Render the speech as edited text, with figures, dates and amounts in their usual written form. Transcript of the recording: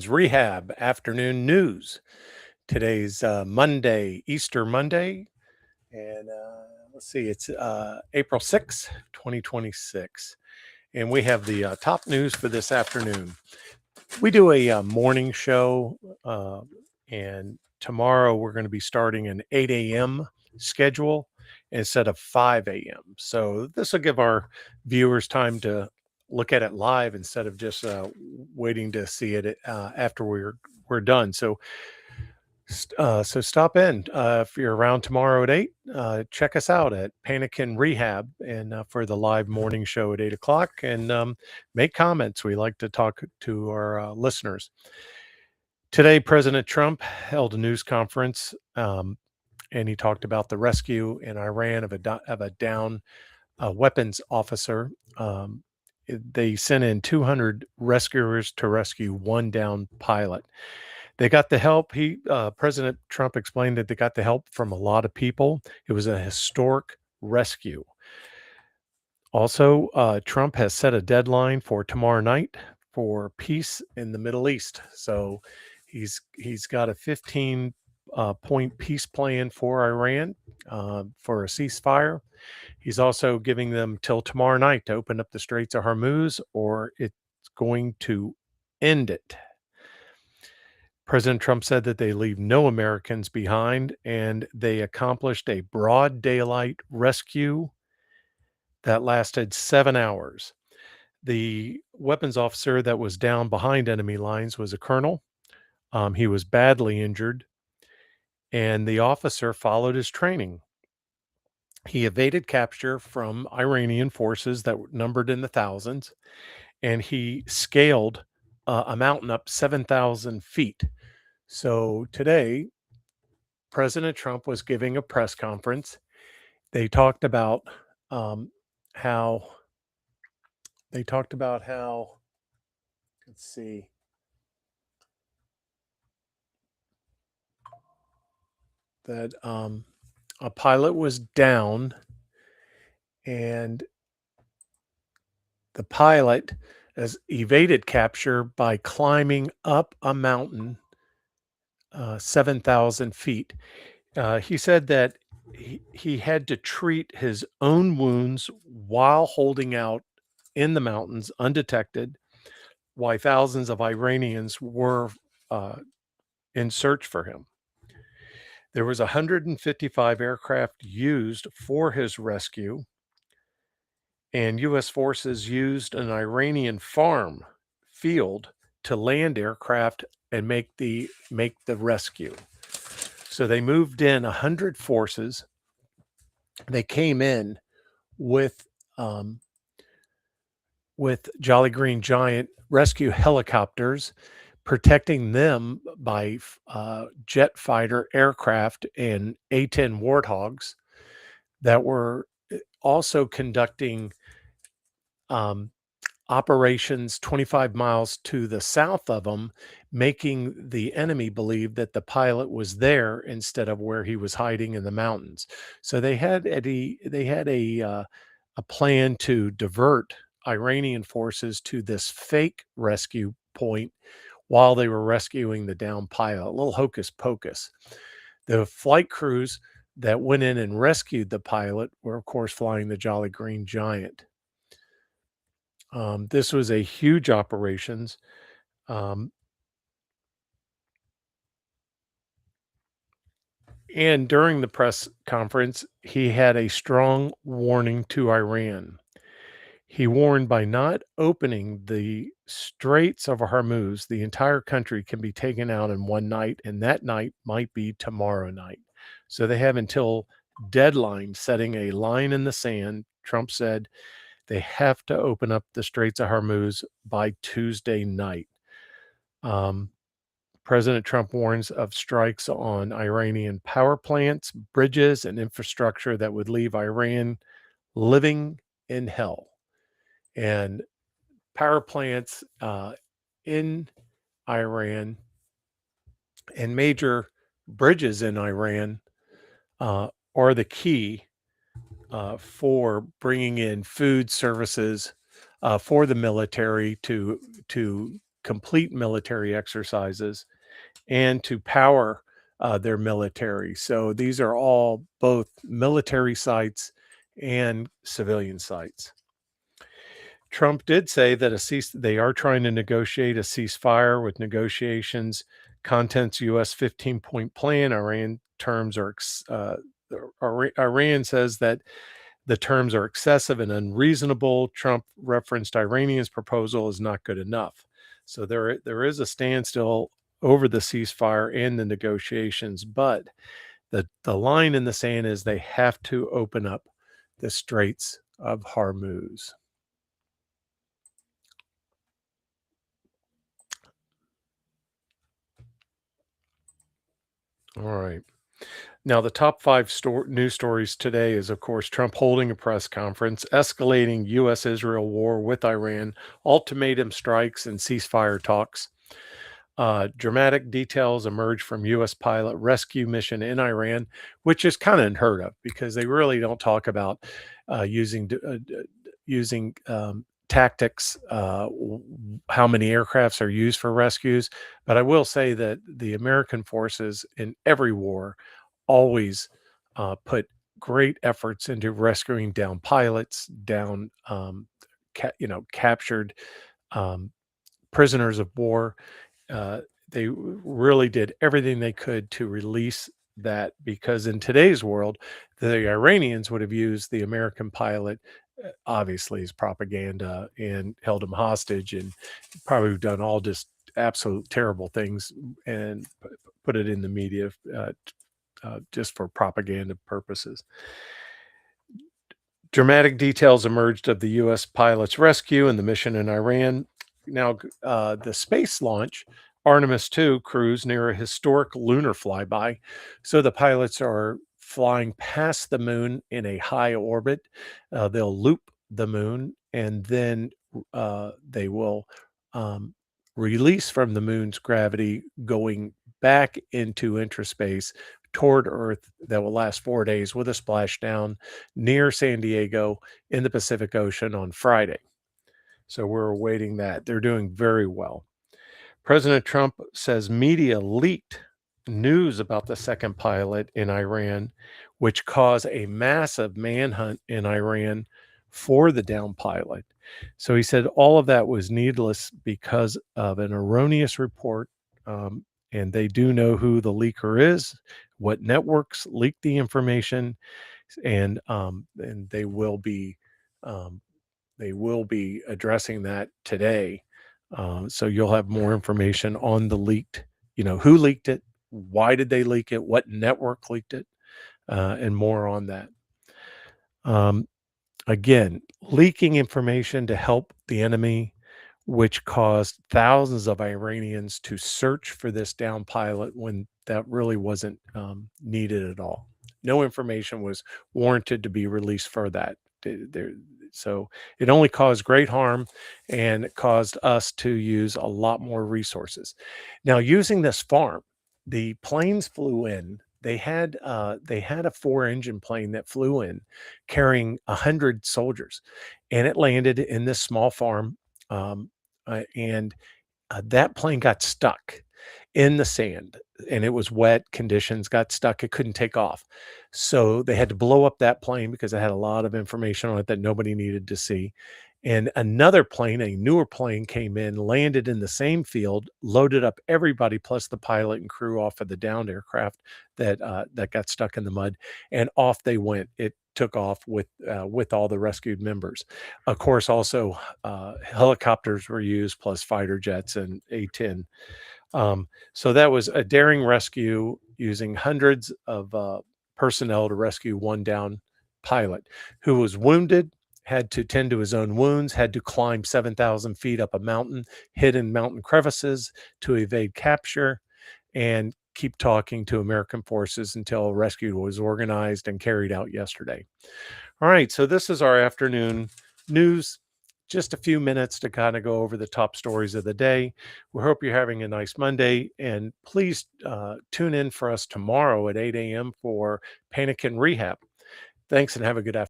Rehab Afternoon News. Today's Monday, Easter Monday, and let's see, it's April 6th, 2026. And we have the top news for this afternoon. We do a morning show, and tomorrow we're going to be starting an 8 a.m. schedule instead of 5 a.m. So this will give our viewers time to look at it live instead of just waiting to see it after we're done. So stop in if you're around tomorrow at 8. Check us out at Panikin Rehab and for the live morning show at 8 o'clock, and make comments. We like to talk to our listeners. Today, President Trump held a news conference, and he talked about the rescue in Iran of a down weapons officer. They sent in 200 rescuers to rescue one down pilot. They got the help. President Trump explained that they got the help from a lot of people. It was a historic rescue. Also, Trump has set a deadline for tomorrow night for peace in the Middle East. So he's got a 15 point peace plan for Iran for a ceasefire. He's also giving them till tomorrow night to open up the Straits of Hormuz, or it's going to end it. President Trump said that they leave no Americans behind, and they accomplished a broad daylight rescue that lasted 7 hours. The weapons officer that was down behind enemy lines was a colonel. He was badly injured, and the officer followed his training. He evaded capture from Iranian forces that were numbered in the thousands, and he scaled a mountain up 7,000 feet. So today, President Trump was giving a press conference. They talked about how let's see, that a pilot was down, and the pilot has evaded capture by climbing up a mountain 7,000 feet. He said that he had to treat his own wounds while holding out in the mountains undetected, while thousands of Iranians were in search for him. There was 155 aircraft used for his rescue, and U.S. forces used an Iranian farm field to land aircraft and make the rescue. So they moved in 100 forces. They came in with Jolly Green Giant rescue helicopters, protecting them by jet fighter aircraft and A-10 Warthogs that were also conducting operations 25 miles to the south of them, making the enemy believe that the pilot was there instead of where he was hiding in the mountains. So they had a plan to divert Iranian forces to this fake rescue point while they were rescuing the downed pilot. A little hocus pocus. The flight crews that went in and rescued the pilot were, of course, flying the Jolly Green Giant. This was a huge operations. And during the press conference, he had a strong warning to Iran. He warned by not opening the Straits of Hormuz, the entire country can be taken out in one night, and that night might be tomorrow night. So they have until deadline, setting a line in the sand. Trump said they have to open up the Straits of Hormuz by Tuesday night. President Trump warns of strikes on Iranian power plants, bridges, and infrastructure that would leave Iran living in hell. And power plants in Iran and major bridges in Iran are the key for bringing in food services for the military to complete military exercises and to power their military. So these are all both military sites and civilian sites. Trump did say that they are trying to negotiate a ceasefire with negotiations, contents U.S. 15-point plan. Iran terms are Iran says that the terms are excessive and unreasonable. Trump referenced Iranian's proposal is not good enough. So there is a standstill over the ceasefire and the negotiations, but the line in the sand is they have to open up the Straits of Hormuz. All right. Now, the top five news stories today is, of course, Trump holding a press conference, escalating U.S. Israel war with Iran, ultimatum strikes, and ceasefire talks. Dramatic details emerge from U.S. pilot rescue mission in Iran, which is kind of unheard of because they really don't talk about using tactics, how many aircrafts are used for rescues. But I will say that the American forces in every war always put great efforts into rescuing down pilots, down captured um, prisoners of war. They really did everything they could to release that because in today's world, the Iranians would have used the American pilot, obviously, as propaganda and held him hostage and probably done all just absolute terrible things and put it in the media just for propaganda purposes. Dramatic details emerged of the U.S. pilot's rescue and the mission in Iran. Now, the space launch, Artemis 2 cruise near a historic lunar flyby. So the pilots are flying past the moon in a high orbit. They'll loop the moon and then they will um, release from the moon's gravity, going back into interspace toward Earth that will last 4 days with a splashdown near San Diego in the Pacific Ocean on Friday. So we're awaiting that. They're doing very well. President Trump says media leaked news about the second pilot in Iran, which caused a massive manhunt in Iran for the down pilot. So he said all of that was needless because of an erroneous report. And they do know who the leaker is, what networks leaked the information, and um, they will be addressing that today. So you'll have more information on the leaked, who leaked it, why did they leak it, what network leaked it, and more on that. Um, Again, leaking information to help the enemy, which caused thousands of Iranians to search for this down pilot when that really wasn't needed at all. No information was warranted to be released for that. So it only caused great harm and it caused us to use a lot more resources. Now, using this farm, the planes flew in. They had a four-engine plane that flew in carrying 100 soldiers, and it landed in this small farm. And that plane got stuck in the sand, and it was wet conditions, got stuck. It couldn't take off. So they had to blow up that plane because it had a lot of information on it that nobody needed to see. And another plane, a newer plane, came in, landed in the same field, loaded up everybody plus the pilot and crew off of the downed aircraft that got stuck in the mud, and off they went. It took off with all the rescued members. Of course, also helicopters were used, plus fighter jets and A-10. So that was a daring rescue using hundreds of personnel to rescue one down pilot who was wounded, had to tend to his own wounds, had to climb 7,000 feet up a mountain, hid in mountain crevices to evade capture, and keep talking to American forces until rescue was organized and carried out yesterday. All right, so this is our afternoon news. Just a few minutes to kind of go over the top stories of the day. We hope you're having a nice Monday, and please tune in for us tomorrow at 8 a.m. for Panic and Rehab. Thanks, and have a good afternoon.